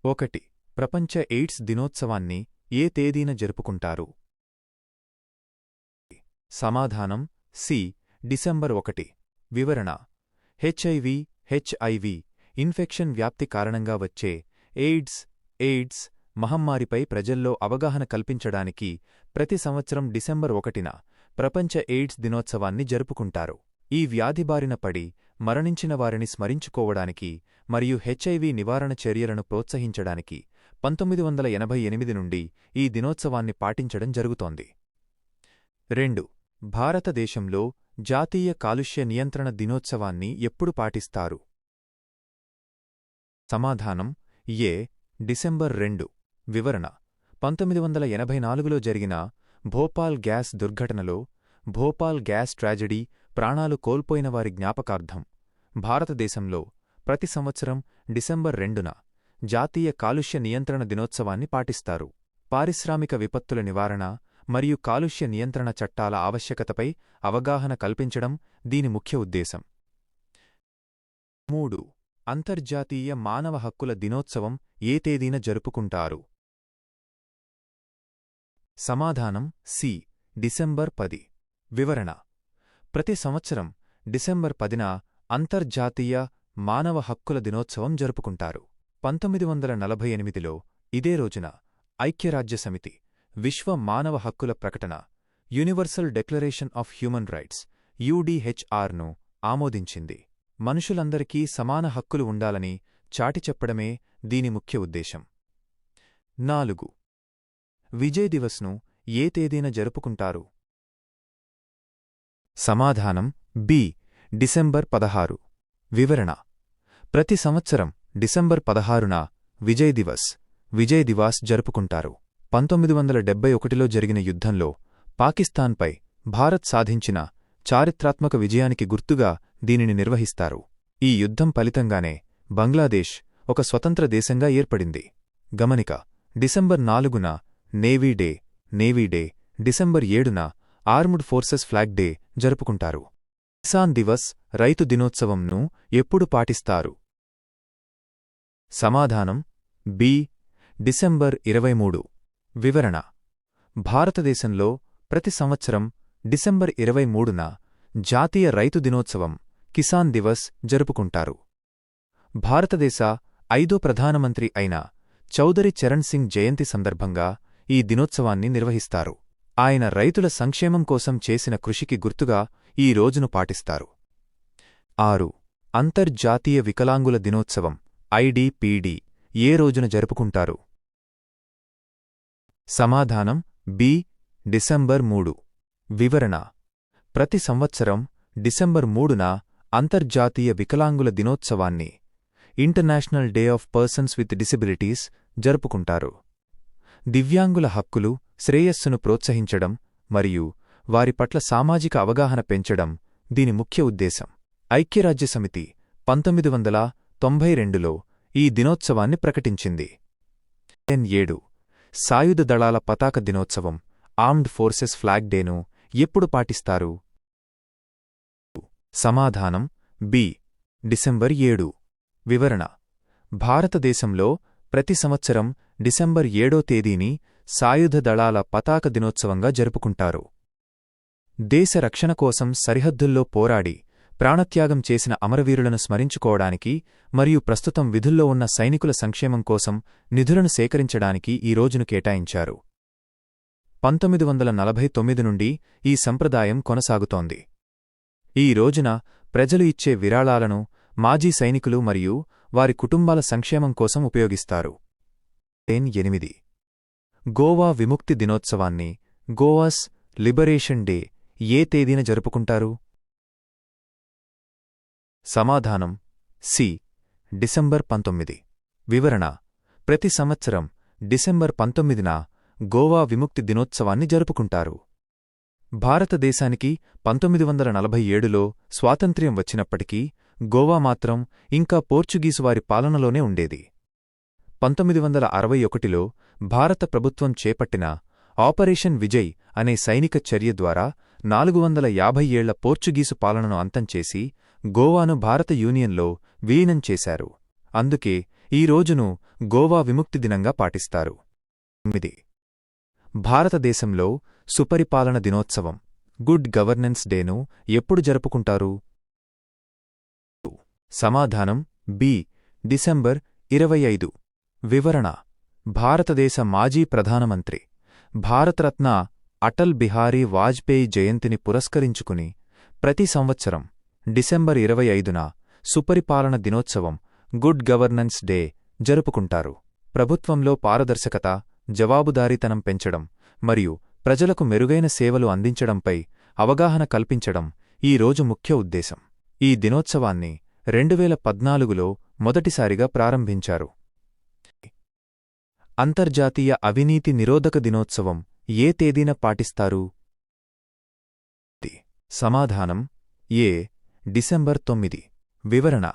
1. ప్రపంచ ఎయిడ్స్ దినోత్సవాన్ని ఏ తేదీన జరుపుకుంటారు? సమాధానం సి. డిసెంబర్ 1. వివరణ: హెచ్ఐవి ఇన్ఫెక్షన్ వ్యాప్తి కారణంగా వచ్చే ఎయిడ్స్ మహమ్మారిపై ప్రజల్లో అవగాహన కల్పించడానికి ప్రతి సంవత్సరం డిసెంబర్ 1న ప్రపంచ ఎయిడ్స్ దినోత్సవాన్ని జరుపుకుంటారు. ఈ వ్యాధి బారిన పడి మరణించిన వారిని స్మరించుకోవడానికి మరియు హెచ్ఐవి నివారణ చర్యలను ప్రోత్సహించడానికి 1988 నుండి ఈ దినోత్సవాన్ని పాటించడం జరుగుతోంది. 2. భారతదేశంలో జాతీయ కాలుష్య నియంత్రణ దినోత్సవాన్ని ఎప్పుడు పాటిస్తారు? సమాధానం ఏ. డిసెంబర్ 2. వివరణ: 1984లో జరిగిన భోపాల్ గ్యాస్ దుర్ఘటనలో భోపాల్ గ్యాస్ ట్రాజెడీ ప్రాణాలు కోల్పోయిన వారి జ్ఞాపకార్థం భారతదేశంలో ప్రతి సంవత్సరం డిసెంబర్ 2న జాతీయ కాలుష్య నియంత్రణ దినోత్సవాన్ని పాటిస్తారు. పారిశ్రామిక విపత్తుల నివారణ మరియు కాలుష్య నియంత్రణ చట్టాల ఆవశ్యకతపై అవగాహన కల్పించడం దీని ముఖ్య ఉద్దేశం. 3. అంతర్జాతీయ మానవ హక్కుల దినోత్సవం ఏ తేదీన జరుపుకుంటారు? సమాధానం సి. డిసెంబర్ 10. వివరణ: ప్రతి సంవత్సరం డిసెంబర్ 10న అంతర్జాతీయ మానవ హక్కుల దినోత్సవం జరుపుకుంటారు. 1948లో ఇదే రోజున ఐక్యరాజ్యసమితి విశ్వ మానవ హక్కుల ప్రకటన universal declaration of human rights UDHRను ఆమోదించింది. మనుషులందరికీ సమాన హక్కులు ఉండాలని చాటి చెప్పడమే దీని ముఖ్య ఉద్దేశం. 4. విజయ్ దివస్ను ఏ తేదీన జరుపుకుంటారు? సమాధానం బి. డిసెంబర్ 16. వివరణ: ప్రతి సంవత్సరం డిసెంబర్ 16న విజయ్ దివాస్ జరుపుకుంటారు. 1971లో జరిగిన యుద్ధంలో పాకిస్తాన్పై భారత్ సాధించిన చారిత్రాత్మక విజయానికి గుర్తుగా దీనిని నిర్వహిస్తారు. ఈ యుద్ధం ఫలితంగానే బంగ్లాదేశ్ ఒక స్వతంత్ర దేశంగా ఏర్పడింది. గమనిక: డిసెంబర్ 4న నేవీ డే, డిసెంబర్ 7న ఆర్మ్డ్ ఫోర్సెస్ ఫ్లాగ్ డే జరుపుకుంటారు. కిసాన్ దివస్ రైతు దినోత్సవంను ఎప్పుడు పాటిస్తారు? సమాధానం బి. డిసెంబర్ 23. వివరణ: భారతదేశంలో ప్రతి సంవత్సరం డిసెంబర్ 23న జాతీయ రైతు దినోత్సవం కిసాన్ దివస్ జరుపుకుంటారు. భారతదేశ 5వ ప్రధానమంత్రి అయిన చౌధరి చరణ్ సింగ్ జయంతి సందర్భంగా ఈ దినోత్సవాన్ని నిర్వహిస్తారు. ఆయన రైతుల సంక్షేమం కోసం చేసిన కృషికి గుర్తుగా ఈ రోజును పాటిస్తారు. 6. అంతర్జాతీయ వికలాంగుల దినోత్సవం IDPD ఏ రోజున జరుపుకుంటారు? సమాధానం బి. డిసెంబర్ 3. వివరణ: ప్రతి సంవత్సరం డిసెంబర్ 3న అంతర్జాతీయ వికలాంగుల దినోత్సవాన్ని international day of persons with disabilities జరుపుకుంటారు. దివ్యాంగుల హక్కులు, శ్రేయస్సును ప్రోత్సహించడం మరియు వారి పట్ల సామాజిక అవగాహన పెంచడం దీని ముఖ్య ఉద్దేశం. ఐక్యరాజ్యసమితి 1992లో ఈ దినోత్సవాన్ని ప్రకటించింది. 7. సాయుధ దళాల పతాక దినోత్సవం ఆర్మ్డ్ ఫోర్సెస్ ఫ్లాగ్ డేను ఎప్పుడు పాటిస్తారు? సమాధానం బి. డిసెంబర్ 7. వివరణ: భారతదేశంలో ప్రతి సంవత్సరం డిసెంబర్ 7వ తేదీని సాయుధ దళాల పతాక దినోత్సవంగా జరుపుకుంటారు. దేశ రక్షణ కోసం సరిహద్దుల్లో పోరాడి ప్రాణత్యాగం చేసిన అమరవీరులను స్మరించుకోవడానికి మరియు ప్రస్తుతం విధుల్లో ఉన్న సైనికుల సంక్షేమం కోసం నిధులను సేకరించడానికి ఈ రోజును కేటాయించారు. 1949 నుండి ఈ సంప్రదాయం కొనసాగుతోంది. ఈ రోజున ప్రజలు ఇచ్చే విరాళాలను మాజీ సైనికులు మరియు వారి కుటుంబాల సంక్షేమం కోసం ఉపయోగిస్తారు. 8. గోవా విముక్తి దినోత్సవాన్ని గోవాస్ లిబరేషన్ డే ఏ తేదీన జరుపుకుంటారు? సమాధానం సి. డిసెంబర్ 19. వివరణ: ప్రతి సంవత్సరం డిసెంబర్ 19న గోవా విముక్తి దినోత్సవాన్ని జరుపుకుంటారు. భారతదేశానికి 1947లో స్వాతంత్ర్యం వచ్చినప్పటికీ గోవా మాత్రం ఇంకా పోర్చుగీసువారి పాలనలోనే ఉండేది. 1961లో భారత ప్రభుత్వం చేపట్టిన ఆపరేషన్ విజయ్ అనే సైనిక చర్య ద్వారా 450 ఏళ్ల పోర్చుగీసు పాలనను అంతంచేసి గోవాను భారత యూనియన్లో విలీనం చేశారు. అందుకే ఈ రోజును గోవా విముక్తి దినంగా పాటిస్తారు. 9. భారతదేశంలో సుపరిపాలన దినోత్సవం గుడ్ గవర్నెన్స్ డేను ఎప్పుడు జరుపుకుంటారు? సమాధానం బి. డిసెంబర్ 25. వివరణ: భారతదేశ మాజీ ప్రధానమంత్రి భారతరత్న అటల్ బిహారీ వాజ్పేయి జయంతిని పురస్కరించుకుని ప్రతి సంవత్సరం డిసెంబర్ 25న సుపరిపాలన దినోత్సవం గుడ్ గవర్నెన్స్ డే జరుపుకుంటారు. ప్రభుత్వంలో పారదర్శకత, జవాబుదారీతనం పెంచడం మరియు ప్రజలకు మెరుగైన సేవలు అందించడంపై అవగాహన కల్పించడం ఈ రోజు ముఖ్య ఉద్దేశం. ఈ దినోత్సవాన్ని 2014లో మొదటిసారిగా ప్రారంభించారు. అంతర్జాతీయ అవినీతి నిరోధక దినోత్సవం ఏ తేదీన పాటిస్తారు? సమాధానం ఏ. డిసెంబర్ 9. వివరణ: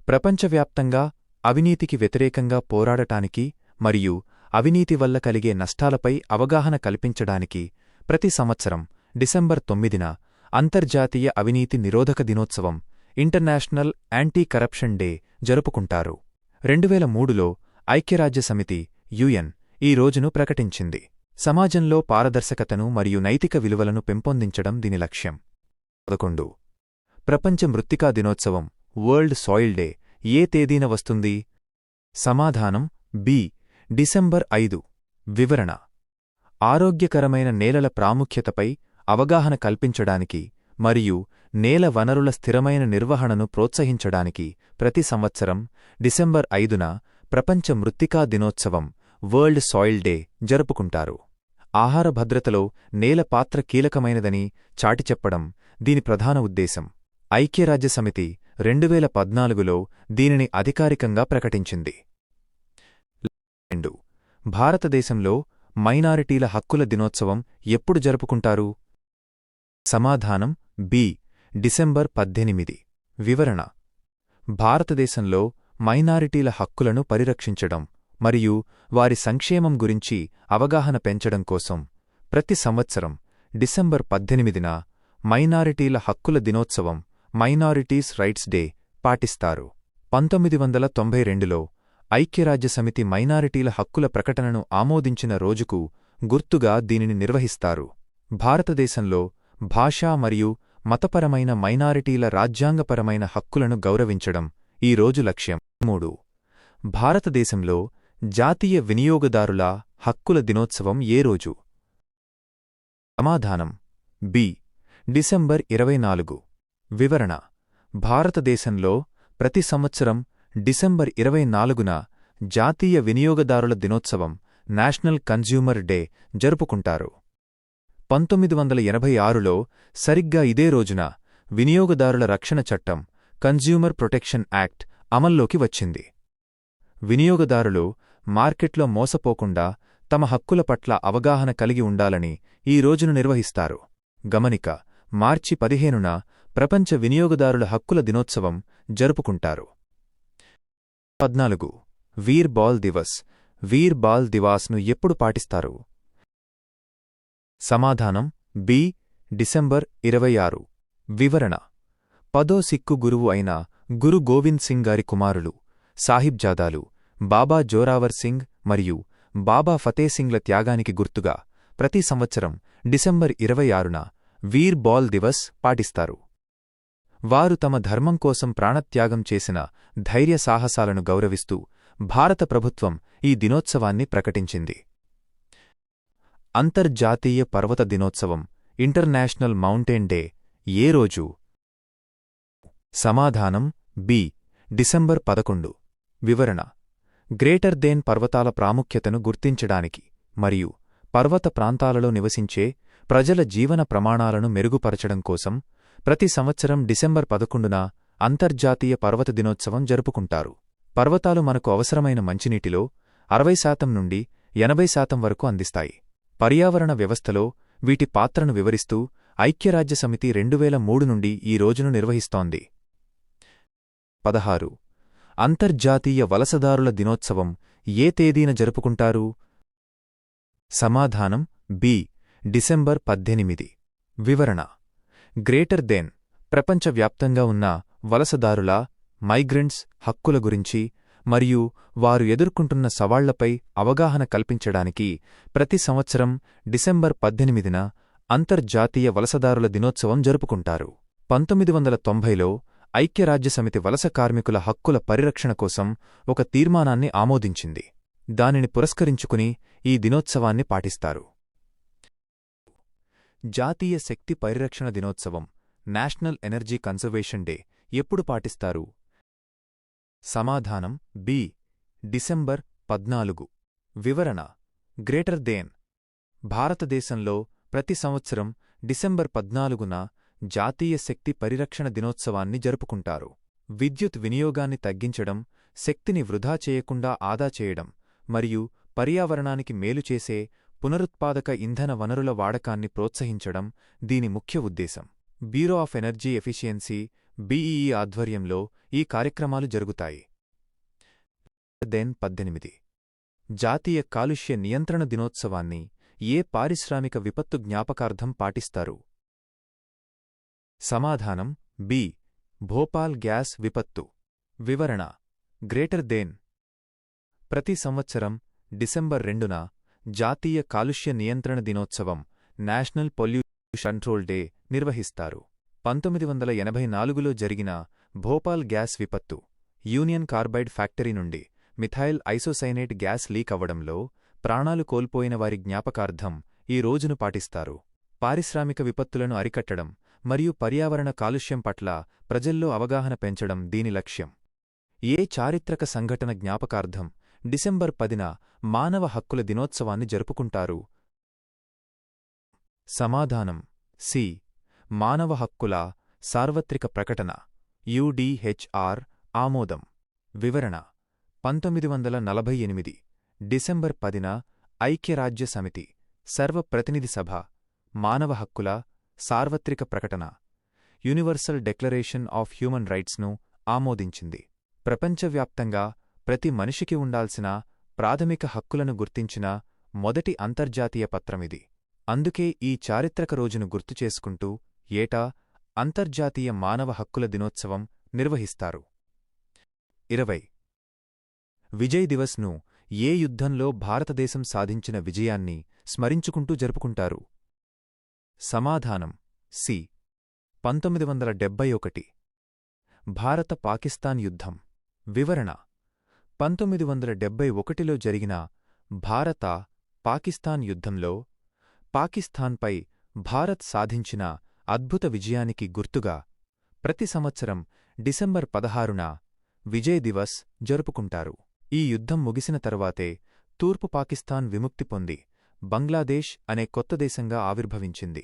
ప్రపంచవ్యాప్తంగా అవినీతికి వ్యతిరేకంగా పోరాడటానికి మరియు అవినీతి వల్ల కలిగే నష్టాలపై అవగాహన కల్పించడానికి ప్రతి సంవత్సరం డిసెంబర్ 9న అంతర్జాతీయ అవినీతి నిరోధక దినోత్సవం ఇంటర్నేషనల్ యాంటీ కరప్షన్ డే జరుపుకుంటారు. 2003లో ఐక్యరాజ్యసమితి యుఎన్ ఈ రోజును ప్రకటించింది. సమాజంలో పారదర్శకతను మరియు నైతిక విలువలను పెంపొందించడం దీని లక్ష్యం. 11. ప్రపంచ మృత్తికా దినోత్సవం వరల్డ్ సాయిల్ డే ఏ తేదీన వస్తుంది? సమాధానం బి. డిసెంబర్ 5. వివరణ: ఆరోగ్యకరమైన నేలల ప్రాముఖ్యతపై అవగాహన కల్పించడానికి మరియు నేల వనరుల స్థిరమైన నిర్వహణను ప్రోత్సహించడానికి ప్రతి సంవత్సరం డిసెంబర్ 5న ప్రపంచ మృత్తికా దినోత్సవం వరల్డ్ సాయిల్ డే జరుపుకుంటారు. ఆహార భద్రతలో నేల పాత్ర కీలకమైనదని చాటిచెప్పడం దీని ప్రధాన ఉద్దేశం. ఐక్యరాజ్యసమితి 2014లో దీనిని అధికారికంగా ప్రకటించింది. 2. భారతదేశంలో మైనారిటీల హక్కుల దినోత్సవం ఎప్పుడు జరుపుకుంటారు? సమాధానం బి. డిసెంబర్ 18. వివరణ: భారతదేశంలో మైనారిటీల హక్కులను పరిరక్షించడం మరియు వారి సంక్షేమం గురించి అవగాహన పెంచడం కోసం ప్రతి సంవత్సరం డిసెంబర్ 18న మైనారిటీల హక్కుల దినోత్సవం మైనారిటీస్ రైట్స్ డే పాటిస్తారు. 1992లో ఐక్యరాజ్యసమితి మైనారిటీల హక్కుల ప్రకటనను ఆమోదించిన రోజుకు గుర్తుగా దీనిని నిర్వహిస్తారు. భారతదేశంలో భాషా మరియు మతపరమైన మైనారిటీల రాజ్యాంగపరమైన హక్కులను గౌరవించడం ఈ రోజు లక్ష్యం. 3. భారతదేశంలో జాతీయ వినియోగదారుల హక్కుల దినోత్సవం ఏ రోజు? సమాధానం బి. డిసెంబర్ 24. వివరణ: భారతదేశంలో ప్రతి సంవత్సరం డిసెంబర్ 24న జాతీయ వినియోగదారుల దినోత్సవం నేషనల్ కన్జ్యూమర్ డే జరుపుకుంటారు. 1986లో సరిగ్గా ఇదే రోజున వినియోగదారుల రక్షణ చట్టం కన్జ్యూమర్ ప్రొటెక్షన్ యాక్ట్ అమల్లోకి వచ్చింది. వినియోగదారులు మార్కెట్లో మోసపోకుండా తమ హక్కుల పట్ల అవగాహన కలిగి ఉండాలని ఈ రోజును నిర్వహిస్తారు. గమనిక: మార్చి 15న ప్రపంచ వినియోగదారుల హక్కుల దినోత్సవం జరుపుకుంటారు. 14. వీర్ బాల్ దివస్ వీర్ బాల్ దివాస్ను ఎప్పుడు పాటిస్తారు? సమాధానం బి. డిసెంబర్ 26. వివరణ: 10వ సిక్కు గురువు అయిన గురు గోవింద్ సింగ్ గారి కుమారులు సాహిబ్జాదాలు బాబా జోరావర్ సింగ్ మరియు బాబా ఫతేసింగ్ల త్యాగానికి గుర్తుగా ప్రతి సంవత్సరం డిసెంబర్ 26న వీర్ బాల్ దివస్ పాటిస్తారు. వారు తమ ధర్మం కోసం ప్రాణత్యాగం చేసిన ధైర్య సాహసాలను గౌరవిస్తూ భారత ప్రభుత్వం ఈ దినోత్సవాన్ని ప్రకటించింది. అంతర్జాతీయ పర్వత దినోత్సవం ఇంటర్నేషనల్ మౌంటైన్ డే ఏ రోజు? సమాధానం బి. డిసెంబర్ 11. వివరణ: గ్రేటర్ దేన్ పర్వతాల ప్రాముఖ్యతను గుర్తించడానికి మరియు పర్వత ప్రాంతాలలో నివసించే ప్రజల జీవన ప్రమాణాలను మెరుగుపరచడం కోసం ప్రతి సంవత్సరం డిసెంబర్ 11న అంతర్జాతీయ పర్వత దినోత్సవం జరుపుకుంటారు. పర్వతాలు మనకు అవసరమైన మంచినీటిలో 60% నుండి 80% వరకు అందిస్తాయి. పర్యావరణ వ్యవస్థలో వీటి పాత్రను వివరిస్తూ ఐక్యరాజ్యసమితి 2003 నుండి ఈ రోజును నిర్వహిస్తోంది. 16. అంతర్జాతీయ వలసదారుల దినోత్సవం ఏ తేదీన జరుపుకుంటారు? సమాధానం బి. డిసెంబర్ 18. వివరణ: గ్రేటర్ దెన్ ప్రపంచవ్యాప్తంగా ఉన్న వలసదారుల మైగ్రెంట్స్ హక్కుల గురించి మరియు వారు ఎదుర్కొంటున్న సవాళ్లపై అవగాహన కల్పించడానికి ప్రతి సంవత్సరం డిసెంబర్ 18న అంతర్జాతీయ వలసదారుల దినోత్సవం జరుపుకుంటారు. 1990లో ఐక్యరాజ్యసమితి వలస కార్మికుల హక్కుల పరిరక్షణ కోసం ఒక తీర్మానాన్ని ఆమోదించింది. దానిని పురస్కరించుకుని ఈ దినోత్సవాన్ని పాటిస్తారు. జాతీయ శక్తి పరిరక్షణ దినోత్సవం నేషనల్ ఎనర్జీ కన్జర్వేషన్ డే ఎప్పుడు పాటిస్తారు? సమాధానం బి. డిసెంబర్ 14. వివరణ: గ్రేటర్ దేన్. భారతదేశంలో ప్రతి సంవత్సరం డిసెంబర్ 14న జాతీయ శక్తి పరిరక్షణ దినోత్సవాన్ని జరుపుకుంటారు. విద్యుత్ వినియోగాన్ని తగ్గించడం, శక్తిని వృధా చేయకుండా ఆదా చేయడం మరియు పర్యావరణానికి మేలు చేసే పునరుత్పాదక ఇంధన వనరుల వాడకాన్ని ప్రోత్సహించడం దీని ముఖ్య ఉద్దేశం. Bureau of energy efficiency BEE ఆధ్వర్యంలో ఈ కార్యక్రమాలు జరుగుతాయి. 18. జాతీయ కాలుష్య నియంత్రణ దినోత్సవాన్ని ఏ పారిశ్రామిక విపత్తు జ్ఞాపకార్థం పాటిస్తారు? సమాధానం బి. భోపాల్ గ్యాస్ విపత్తు. వివరణ: గ్రేటర్ దేన్. ప్రతి సంవత్సరం డిసెంబర్ 2న జాతీయ కాలుష్య నియంత్రణ దినోత్సవం నేషనల్ పొల్యూషన్ కంట్రోల్ డే నిర్వహిస్తారు. 1984లో జరిగిన భోపాల్ గ్యాస్ విపత్తు యూనియన్ కార్బైడ్ ఫ్యాక్టరీ నుండి మిథైల్ ఐసోసైనేట్ గ్యాస్ లీక్ అవ్వడంలో ప్రాణాలు కోల్పోయిన వారి జ్ఞాపకార్థం ఈ రోజును పాటిస్తారు. పారిశ్రామిక విపత్తులను అరికట్టడం మరియు పర్యావరణ కాలుష్యం పట్ల ప్రజల్లో అవగాహన పెంచడం దీని లక్ష్యం. ఏ చారిత్రక సంఘటన జ్ఞాపకార్థం డిసెంబర్ 10న మానవ హక్కుల దినోత్సవాన్ని జరుపుకుంటారు? సమాధానం సి. మానవ హక్కుల సార్వత్రిక ప్రకటన యుడిహెచ్ఆర్ ఆమోదం. వివరణ: 1948 డిసెంబర్ 10న ఐక్యరాజ్యసమితి సర్వప్రతినిధి సభ మానవ హక్కుల సార్వత్రిక ప్రకటన యూనివర్సల్ డెక్లరేషన్ ఆఫ్ హ్యూమన్ రైట్స్ను ఆమోదించింది. ప్రపంచవ్యాప్తంగా ప్రతి మనిషికి ఉండాల్సిన ప్రాథమిక హక్కులను గుర్తించిన మొదటి అంతర్జాతీయ పత్రమిది. అందుకే ఈ చారిత్రక రోజును గుర్తుచేసుకుంటూ ఏటా అంతర్జాతీయ మానవ హక్కుల దినోత్సవం నిర్వహిస్తారు. 20. విజయ్ దివస్ ను ఏ యుద్ధంలో భారతదేశం సాధించిన విజయాన్ని స్మరించుకుంటూ జరుపుకుంటారు? సమాధానం సి. 1971 భారత-పాకిస్తాన్ యుద్ధం. వివరణ: 1971లో జరిగిన భారత-పాకిస్తాన్ యుద్ధంలో పాకిస్తాన్పై భారత్ సాధించిన అద్భుత విజయానికి గుర్తుగా ప్రతి సంవత్సరం డిసెంబర్ 16న విజయ్ దివస్ జరుపుకుంటారు. ఈ యుద్ధం ముగిసిన తరువాతే తూర్పు పాకిస్తాన్ విముక్తి పొంది బంగ్లాదేశ్ అనే కొత్త దేశంగా ఆవిర్భవించింది.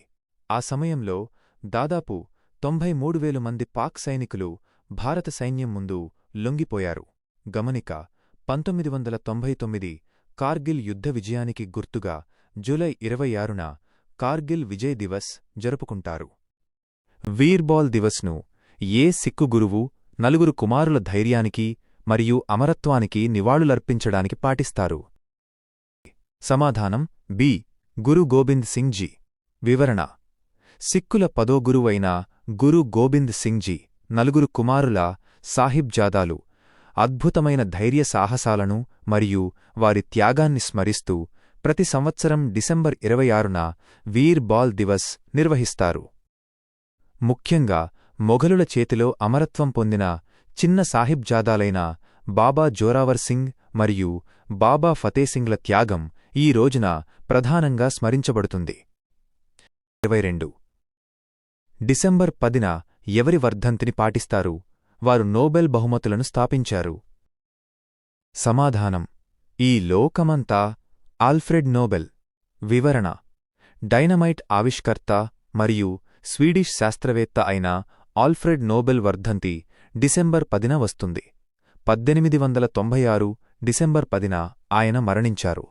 ఆ సమయంలో దాదాపు 93,000 మంది పాక్ సైనికులు భారత సైన్యం ముందు లొంగిపోయారు. గమనిక: 1999 కార్గిల్ యుద్ధ విజయానికి గుర్తుగా జూలై 26న కార్గిల్ విజయ్ దివస్ జరుపుకుంటారు. వీర్బాల్ దివస్ను ఏ సిక్కు గురువు 4 కుమారుల ధైర్యానికి మరియు అమరత్వానికి నివాళులర్పించడానికి పాటిస్తారు? సమాధానం బి. గురు గోబింద్ సింగ్ జీ. వివరణ: సిక్కుల 10వ గురువైన గురు గోబింద్ సింగ్ జీ 4 కుమారుల సాహిబ్జాదాలు అద్భుతమైన ధైర్య సాహసాలను మరియు వారి త్యాగాన్ని స్మరిస్తూ ప్రతి సంవత్సరం డిసెంబర్ 26న వీర్ బాల్ దివస్ నిర్వహిస్తారు. ముఖ్యంగా మొఘలుల చేతిలో అమరత్వం పొందిన చిన్న సాహిబ్జాదాలైన బాబా జోరావర్ సింగ్ మరియు బాబా ఫతేసింగ్ల త్యాగం ఈ రోజున ప్రధానంగా స్మరించబడుతుంది. 22. డిసెంబర్ 10న ఎవరి వర్ధంతిని పాటిస్తారు? వారు నోబెల్ బహుమతులను స్థాపించారు. సమాధానం: ఈ లోకమంతా ఆల్ఫ్రెడ్ నోబెల్. వివరణ: డైనమైట్ ఆవిష్కర్త మరియు స్వీడిష్ శాస్త్రవేత్త అయిన ఆల్ఫ్రెడ్ నోబెల్ వర్ధంతి డిసెంబర్ 10న వస్తుంది. 1896 డిసెంబర్ 10న ఆయన మరణించారు.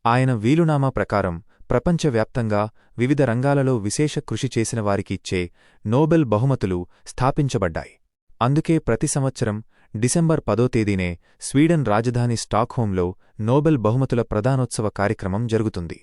ఆయన వీలునామా ప్రకారం ప్రపంచవ్యాప్తంగా వివిధ రంగాలలో విశేష కృషి చేసిన వారికి ఇచ్చే నోబెల్ బహుమతులు స్థాపించబడ్డాయి. అందుకే ప్రతి సంవత్సరం డిసెంబర్ 10వ తేదీనే స్వీడన్ రాజధాని స్టాక్హోమ్లో నోబెల్ బహుమతుల ప్రదానోత్సవ కార్యక్రమం జరుగుతుంది.